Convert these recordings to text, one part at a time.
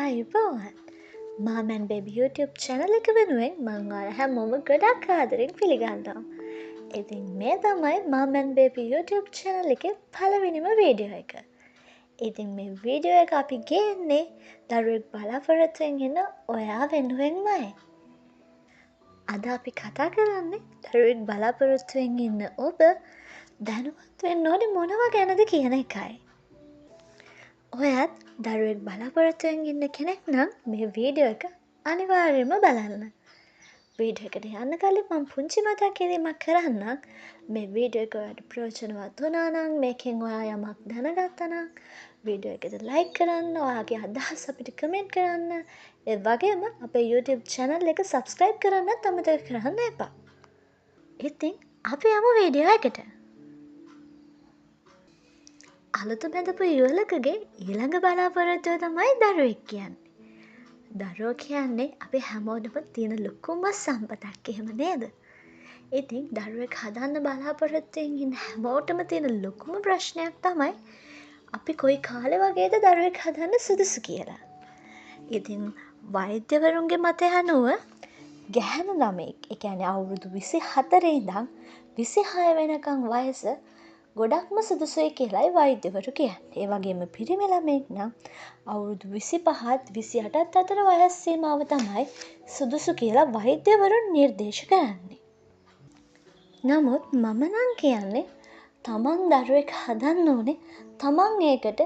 ආයුබෝවන් Mom and Baby YouTube channel එක වෙනුවෙන් මං ඔයාලා හැමෝම ගොඩක් ආදරෙන් පිළිගන්නවා. ඉතින් මේ තමයි Mom and Baby YouTube channel එකේ පළවෙනිම වීඩියෝ එක. ඉතින් මේ වීඩියෝ එක අපි ගේන්නේ දරුවෙක් බලාපොරොත්තුවෙන් ඉන්න ඔයා වෙනුවෙන්මයි. අද අපි කතා කරන්නේ දරුවෙක් බලාපොරොත්තුවෙන් ඉන්න ඔබ දැනුවත් වෙන්න ඕනේ මොනවා ගැනද කියන එකයි. ඔයත් දරුවෙක් බලාපොරොත්තුවෙන් ඉන්න කෙනෙක් නම් මේ වීඩියෝ එක අනිවාර්යයෙන්ම බලන්න. වීඩියෝ එකට යන්න කලින් මම පුංචි මතක් කිරීමක් කරන්නම්. මේ වීඩියෝ එක ඔයාලට ප්‍රයෝජනවත් වුණා නම් මේකෙන් ඔයා යමක් දැනගත්තා නම් වීඩියෝ එකට ලයික් කරන්න, ඔයාගේ අදහස් අපිට කමෙන්ට් කරන්න. ඒ වගේම අපේ YouTube channel එක subscribe කරන්නත් අමතක කරන්න එපා. ඉතින් අපි යමු වීඩියෝ එකට. අලුත බැඳපු යුවලකගේ ඊළඟ බලාපොරොත්තුව තමයි දරුවෙක් කියන්නේ. දරුවෝ කියන්නේ අපි හැමෝටම තියෙන ලොකුම සම්පතක්, එහෙම නේද? ඉතින් දරුවෙක් හදන්න බලාපොරොත්තුවෙන් ඉන්න හැමෝටම තියෙන ලොකුම ප්‍රශ්නයක් තමයි අපි කොයි කාලේ වගේද දරුවෙක් හදන්න සුදුසු කියලා. ඉතින් වෛද්‍යවරුන්ගේ මතය අනුව ගැහැණු ළමෙක්, ඒ කියන්නේ අවුරුදු 24 ඉඳන් 26 වෙනකන් වයස ගොඩක්ම සුදුසුයි කියලායි වෛද්‍යවරු කියන්නේ. ඒ වගේම පිරිමි ළමෙක් නම් අවුරුදු 25ත් 28ත් අතර වයස් සීමාව තමයි සුදුසු කියලා වෛද්‍යවරුන් නිර්දේශ කරන්නේ. නමුත් මම නම් කියන්නේ තමන් දරුවෙක් හදන්න ඕනේ තමන් ඒකට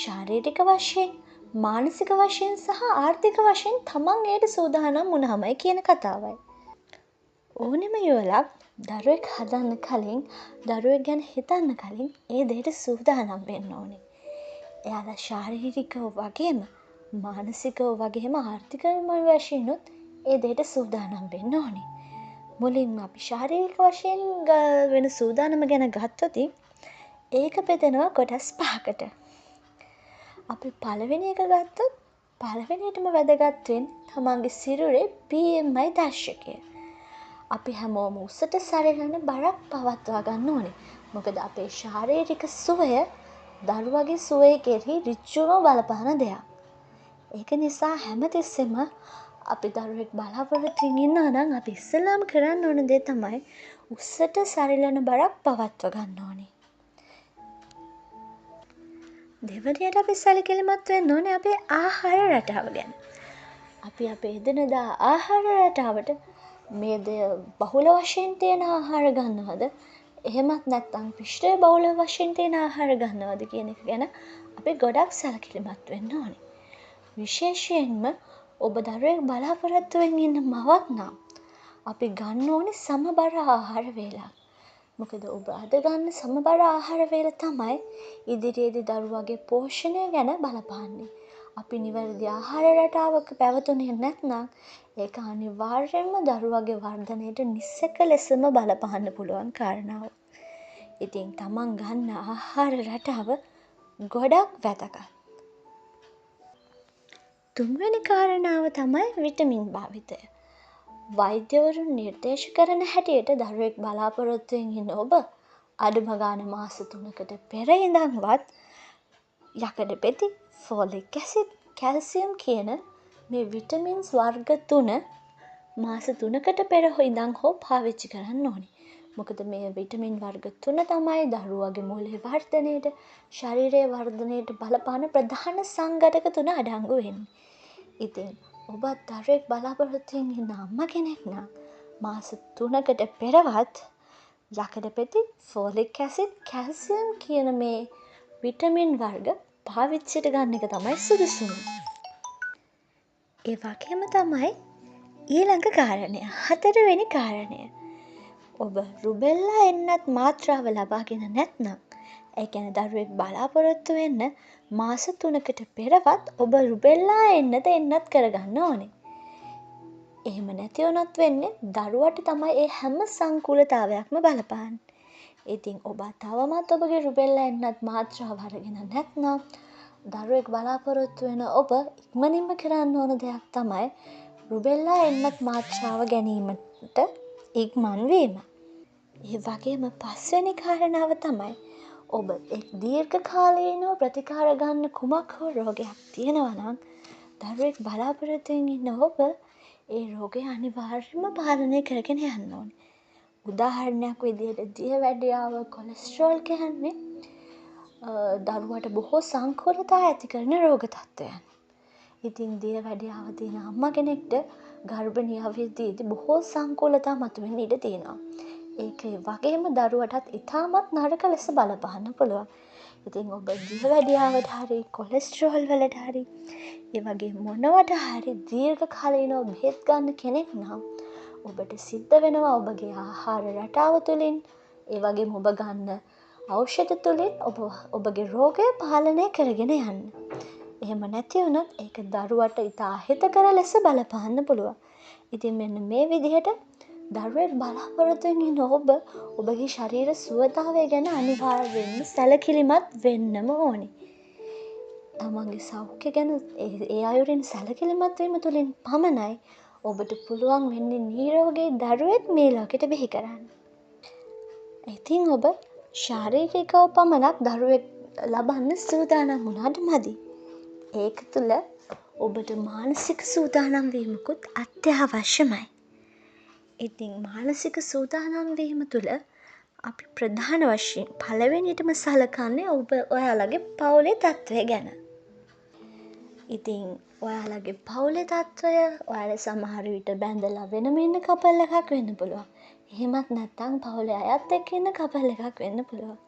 ශාරීරික වශයෙන්, මානසික වශයෙන් සහ ආර්ථික වශයෙන් තමන් ඒට සූදානම් වුණාමයි කියන කතාවයි. ඕනෙම යුවලක් දරුවෙක් හදන්න කලින්, දරුවෙක් ගැන හිතන්න කලින් ඒ දෙයට සූදානම් වෙන්න ඕනේ. එයාලා ශාරීරිකව වගේම මානසිකව වගේම ආර්ථිකව වශයෙන්ුත් ඒ දෙයට සූදානම් වෙන්න ඕනේ. මුලින්ම අපි ශාරීරික වශයෙන් වෙන සූදානම ගැන ගත්තොත් ඒක බෙදෙනවා කොටස් පහකට. අපි පළවෙනි එක ගත්තොත් පළවෙනියටම වැදගත් වෙන්නේ තමන්ගේ සිරුරේ BMI දර්ශකය. අපි හැමෝම උසට සරිලන බරක් පවත්වා ගන්න ඕනේ. මොකද අපේ ශාරීරික සුවය දරුවගේ සුවය කෙරෙහි ඍජුවම බලපාන දෙයක්. ඒක නිසා හැමතිස්සෙම අපි දරුවෙක් බලාපොරොත්තුවෙන් ඉන්නවා නම් අපි ඉස්සෙල්ලාම කරන්න ඕන දේ තමයි උසට සරිලන බරක් පවත්වා ගන්න ඕනේ. දෙවැනියට අපි සැලකිලිමත් වෙන්න ඕනේ අපේ ආහාර රටාව ගැන. අපි අපේ එදිනෙදා ආහාර රටාවට මේ දෙය බහුල වශයෙන් තියෙන ආහාර ගන්නවද, එහෙමත් නැත්නම් පිෂ්ඨය බහුල වශයෙන් තියෙන ආහාර ගන්නවද කියන එක ගැන අපි ගොඩක් සැලකිලිමත් වෙන්න ඕනේ. විශේෂයෙන්ම ඔබ දරුවෙක් බලාපොරොත්තුවෙන් ඉන්න මවක් නම් අපි ගන්න ඕනේ සමබර ආහාර වේලක්. මොකද ඔබ අද ගන්න සමබර ආහාර වේල තමයි ඉදිරියේදී දරුවාගේ පෝෂණය ගැන බලපාන්නේ. අපි නිවැරදි ආහාර රටාවක පැවතුනේ නැත්නම් ඒක අනිවාර්යයෙන්ම දරුවාගේ වර්ධනයට නිස්සක ලෙසම බලපාන්න පුළුවන් කාරණාවක්. ඉතින් තමන් ගන්න ආහාර රටාව ගොඩක් වැදගත්. තුන්වෙනි කාරණාව තමයි විටමින් භාවිතය. වෛද්‍යවරුන් නිර්දේශ කරන හැටියට දරුවෙක් බලාපොරොත්තුවෙන් ඉන්න ඔබ අඩුම ගානේ මාස 3කට පෙර ඉඳන්වත් යකඩ පෙති, ෆෝලික් ඇසිඩ්, කැල්සියම් කියන මේ විටමින්ස් වර්ග 3 මාස 3කට පෙර ඉඳන් හෝ පාවිච්චි කරන්න ඕනේ. මොකද මේ විටමින් වර්ග 3 තමයි දරුවාගේ මොළේ වර්ධනයට, ශරීරයේ වර්ධනයට බලපාන ප්‍රධාන සංඝටක 3 අඩංගු වෙන්නේ. ඉතින් ඔබත් දරුවෙක් බලාපොරොත්තුවෙන් ඉන්න අම්මා කෙනෙක් නම් මාස 3කට පෙරවත් යකඩ පෙති, ෆෝලික් ඇසිඩ්, කැල්සියම් කියන මේ විටමින් වර්ග පාවිච්චියට ගන්න එක තමයි සුදුසුම. ඒ වගේම තමයි ඊළඟ කාරණය, හතරවෙනි කාරණය. ඔබ රුබෙල්ලා එන්නත් මාත්‍රාව ලබාගෙන නැත්නම්, ඒ කියන්නේ දරුවෙක් බලාපොරොත්තු වෙන්න මාස 3කට පෙරවත් ඔබ රුබෙල්ලා එන්නත් කරගන්න ඕනේ. එහෙම නැති වුණොත් වෙන්නේ දරුවට තමයි ඒ හැම සංකූලතාවයක්ම බලපාන්නේ. ඉතින් ඔබ තවමත් ඔබගේ රුබෙල්ලා එන්නත් මාත්‍රාව අරගෙන නැත්නම් දරුවෙක් බලාපොරොත්තු වෙන ඔබ ඉක්මනින්ම කරන්න ඕන දෙයක් තමයි රුබෙල්ලා එන්නත් මාත්‍රාව ගැනීමට ඉක්මන් වීම. ඒ වගේම පස්වෙනි කාරණාව තමයි ඔබ එක් දීර්ඝ කාලීනව ප්‍රතිකාර ගන්න කුමක් හෝ රෝගයක් තියෙනවා නම් දරුවෙක් බලාපොරොත්තුවෙන් ඉන්න ඔබ ඒ රෝගය අනිවාර්යයෙන්ම පාලනය කරගෙන යන්න ඕනේ. උදාහරණයක් විදිහට දියවැඩියාව කොලෙස්ටරෝල් කියන්නේ දරුවට බොහෝ සංකූලතා ඇති කරන රෝග තත්ත්වයන්. ඉතින් දියවැඩියාව තියෙන අම්මා කෙනෙක්ට ගර්භණී අවධියේදී බොහෝ සංකූලතා මතුවෙන්න ඉඩ තියෙනවා. ඒක වගේම දරුවටත් ඉතාමත් නරක ලෙස බලපාන්න පුළුවන්. ඉතින් ඔබ දියවැඩියාවට හරි කොලෙස්ටරෝල් වලට හරි ඒ වගේ මොනවට හරි දීර්ඝ කාලීනව බෙහෙත් ගන්න කෙනෙක් නම් ඔබට සිද්ධ වෙනවා ඔබගේ ආහාර රටාව තුළින් ඒ වගේම ඔබ ගන්න ඖෂධ තුළින් ඔබගේ රෝගය පාලනය කරගෙන යන්න. එහෙම නැති වුණොත් ඒක දරුවට ඉතා අහිතකර ලෙස බලපාන්න පුළුවන්. ඉතින් මෙන්න මේ විදිහට දරුවෙක් බලාපොරොත්තුවෙන් ඉන්න ඔබ ඔබගේ ශරීර සුවතාවය ගැන අනිවාර්යයෙන්ම සැලකිලිමත් වෙන්නම ඕනේ. තමන්ගේ සෞඛ්‍ය ගැන ඒ අයුරින් සැලකිලිමත් වීම තුළින් පමණයි ඔබට පුළුවන් වෙන්නේ නිරෝගී දරුවෙක් මේ ලෝකෙට බිහි කරන්න. ඉතින් ඔබ ශාරීරිකව පමණක් දරුවෙක් ලබන්න සූදානම් වුණාට මදි. ඒක තුළ ඔබට මානසික සූදානම් වීමකුත් අත්‍යවශ්‍යමයි. ඉතින් මානසික සූදානම් වීම තුළ අපි ප්‍රධාන වශයෙන් පළවෙනියටම සලකන්නේ ඔයාලගේ පවුලේ තත්ත්වය ගැන. ඉතින් ඔයාලගේ පවුලේ තත්ත්වය ඔයාලා සමහර විට බැඳලා වෙනම ඉන්න කපල් එකක් වෙන්න පුළුවන්. එහෙමත් නැත්නම් පවුලේ අයත් එක්ක ඉන්න කපල් එකක් වෙන්න පුළුවන්.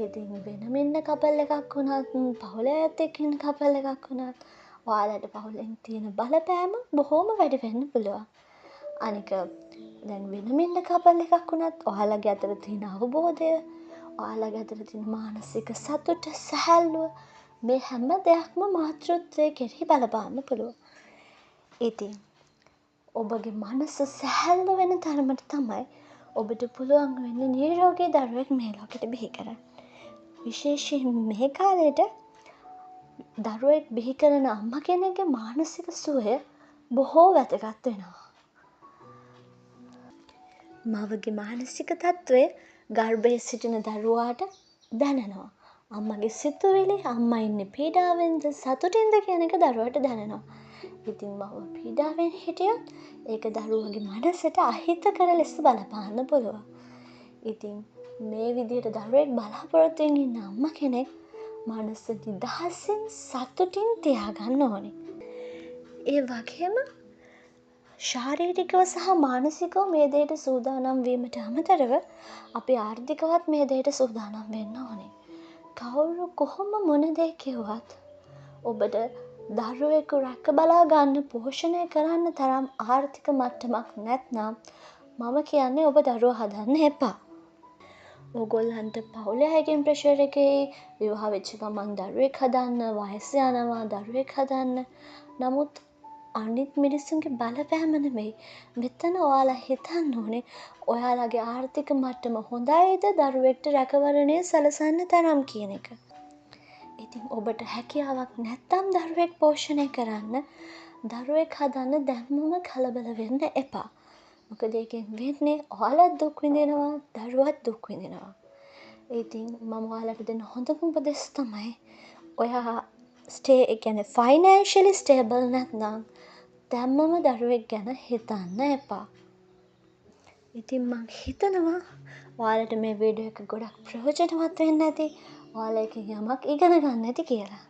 ඉතින් වෙනම ඉන්න කපල් එකක් වුණත් පවුලේ අයත් එක්ක ඉන්න කපල් එකක් වුණත් ඔයාලට පවුලෙන් තියෙන බලපෑම බොහොම වැඩි වෙන්න පුළුවන්. අනික දැන් වෙනම ඉන්න කපල් එකක් වුණත් ඔයාලගේ අතර තියෙන අවබෝධය, ඔයාලගේ අතර තියෙන මානසික සතුට, සැහැල්ලුව මේ හැම දෙයක්ම මාතෘත්වයේ කෙරෙහි බලපාන්න පුළුවන්. ඉතින් ඔබගේ මනස සැහැල්ලු වෙන තරමට තමයි ඔබට පුළුවන් වෙන්නේ නිරෝගී දරුවෙක් මේ ලෝකෙට බිහි කරන්න. විශේෂයෙන් මේ කාලේට දරුවෙක් බිහි කරන අම්මා කෙනෙක්ගේ මානසික සුවය බොහෝ වැදගත් වෙනවා. මවගේ මානසික තත්ත්වය ගර්භයේ සිටින දරුවාට දැනෙනවා. අම්මගේ සිතුවිලි අම්මා ඉන්නේ පීඩාවෙන්ද සතුටින්ද කියන එක දරුවාට දැනෙනවා. ඉතින් මව පීඩාවෙන් හිටියොත් ඒක දරුවගේ මනසට අහිතකර ලෙස බලපාන්න පුළුවන්. ඉතින් මේ විදිහට දරුවෙක් බලාපොරොත්තුවෙන් ඉන්න අම්මා කෙනෙක් මනස නිදහසින් සතුටින් තියාගන්න ඕනේ. ඒ වගේම ශාරීරිකව සහ මානසිකව මේ දෙයට සූදානම් වීමට අමතරව අපි ආර්ථිකවත් මේ දෙයට සූදානම් වෙන්න ඕනේ. කවුරු කොහොම මොන දේ කිව්වත් ඔබට දරුවෙකු රැක බලා ගන්න පෝෂණය කරන්න තරම් ආර්ථික මට්ටමක් නැත්නම් මම කියන්නේ ඔබ දරුවා හදන්න එපා. ඕගොල්ලන්ට පවුලේ අයගෙන් ප්‍රෙෂර් එකේ විවාහ වෙච්ච ගමන් දරුවෙක් හදන්න, වයස යනවා දරුවෙක් හදන්න. නමුත් අනිත් මිනිස්සුන්ගේ බලපෑම නෙමෙයි. මෙතන ඔයාලා හිතන්න ඕනේ ඔයාලගේ ආර්ථික මට්ටම හොඳයිද දරුවෙක්ට රැකවරණය සලසන්න තරම් කියන එක. ඉතින් ඔබට හැකියාවක් නැත්නම් දරුවෙක් පෝෂණය කරන්න, දරුවෙක් හදන්න දැම්මම කලබල වෙන්න එපා. මොකද ඒකෙන් වෙන්නේ ඔයාලත් දුක් විඳිනවා, දරුවත් දුක් විඳිනවා. ඉතින් මම ඔයාලට දෙන හොඳම උපදෙස් තමයි ඔයා ෆයිනෑන්ෂියලි ස්ටේබල් නැත්නම් දැම්මම දරුවෙක් ගැන හිතන්න එපා. ඉතින් මං හිතනවා ඔයාලට මේ වීඩියෝ එක ගොඩක් ප්‍රයෝජනවත් වෙන්න ඇති. ඔයාලා එකෙන් යමක් ඉගෙන ගන්න ඇති කියලා.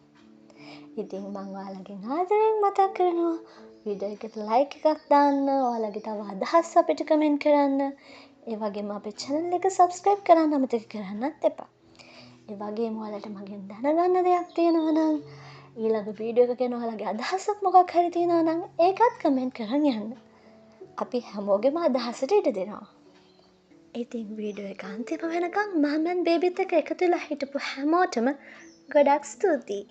ඉතින් මං ඔයාලගෙන් ආදරෙන් මතක් කරනවා වීඩියෝ එකට ලයික් එකක් දාන්න, ඔයාලගේ තව අදහස් අපිට කමෙන්ට් කරන්න. ඒ වගේම අපේ channel එක subscribe කරන්න අමතක කරන්නත් එපා. ඒ වගේම ඔයාලට මගෙන් දැනගන්න දෙයක් තියෙනවා නම් ඊළඟ වීඩියෝ එක ගැන ඔයාලගේ අදහසක් මොකක් හරි තියෙනවා නම් ඒකත් කමෙන්ට් කරන් යන්න. අපි හැමෝගෙම අදහසට ඉඩ දෙනවා. ඉතින් වීඩියෝ එක අන්තිම වෙනකම් මම බේබිත් එක්ක එකතු වෙලා හිටපු හැමෝටම ගොඩක් ස්තුතියි.